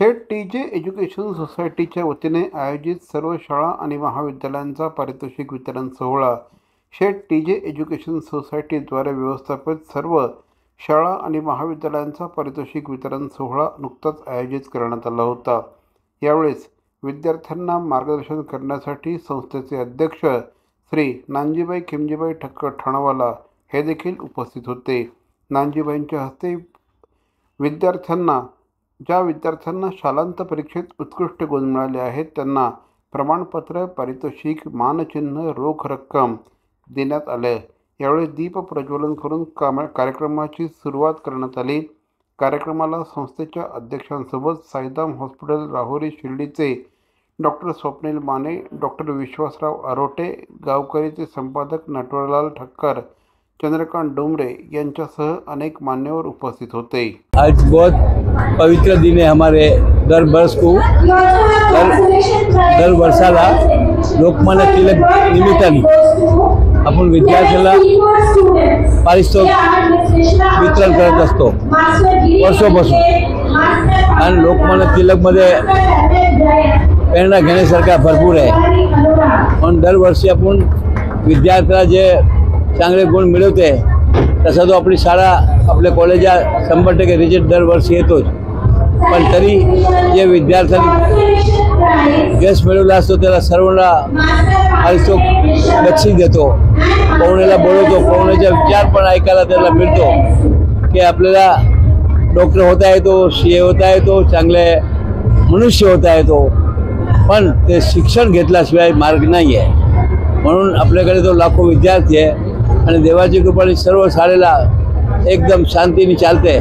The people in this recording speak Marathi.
शेठ टीजे एज्युकेशन सोसायटीच्या वतीने आयोजित सर्व शाळा आणि महाविद्यालयांचा पारितोषिक वितरण सोहळा शेठ टीजे एज्युकेशन सोसायटीद्वारे व्यवस्थापित सर्व शाळा आणि महाविद्यालयांचा पारितोषिक वितरण सोहळा नुकताच आयोजित करण्यात आला होता। यावेळेस विद्यार्थ्यांना मार्गदर्शन करण्यासाठी संस्थेचे अध्यक्ष श्री नानजीबाई खिमजीबाई ठक्कर ठाणवाला हे देखील उपस्थित होते। नानजीबाईंच्या हस्ते ज्या विद्यार्थ्यांना शालांत परीक्षेत उत्कृष्ट गुण मिळाले आहेत त्यांना प्रमाणपत्र, पारितोषिक, मानचिन्ह, रोख रक्कम देण्यात आले। यावेळी दीप प्रज्वलन करून कार्यक्रमाची सुरुवात करण्यात आली। कार्यक्रमाला संस्थेच्या अध्यक्षांसोबत साईदाम हॉस्पिटल राहुरी शिर्डीचे डॉक्टर स्वप्नील माने, डॉक्टर विश्वासराव आरोटे, गावकरीचे संपादक नटवरलाल ठक्कर, चंद्रकांत डोमरे यांच्यासह अनेक मान्यवर उपस्थित होते। आज बहुत पवित्र दिन है हमारे दर वर्षाला लोकमान्य टिळक निमित्ताने आपण विद्यार्थ्याला पारितोषिक वितरण करत असतो वर्षापासून। आणि लोकमान्य टिळकमध्ये प्रेरणा घेण्यासारखा भरपूर आहे। पण दरवर्षी आपण विद्यार्थ्याला जे चांगले गुण मिळवते तसा तो आपली शाळा आपल्या कॉलेजा 100% रिजल्ट दरवर्षी येतोच। पण तरी जे विद्यार्थ्यांनी यश मिळवला असतो त्याला सर्वांना पारितोषिक बक्षीस देतो, पाहुण्याला बोलवतो, पाहुण्याचा विचार पण ऐकायला त्याला मिळतो की आपल्याला डॉक्टर होता येतो, CA होता येतो, चांगले मनुष्य होता येतो, पण ते शिक्षण घेतल्याशिवाय मार्ग नाही आहे। म्हणून आपल्याकडे तो लाखो विद्यार्थी आहे आणि देवाची कृपेने सर्व शाळेला एकदम शांतीने चालते।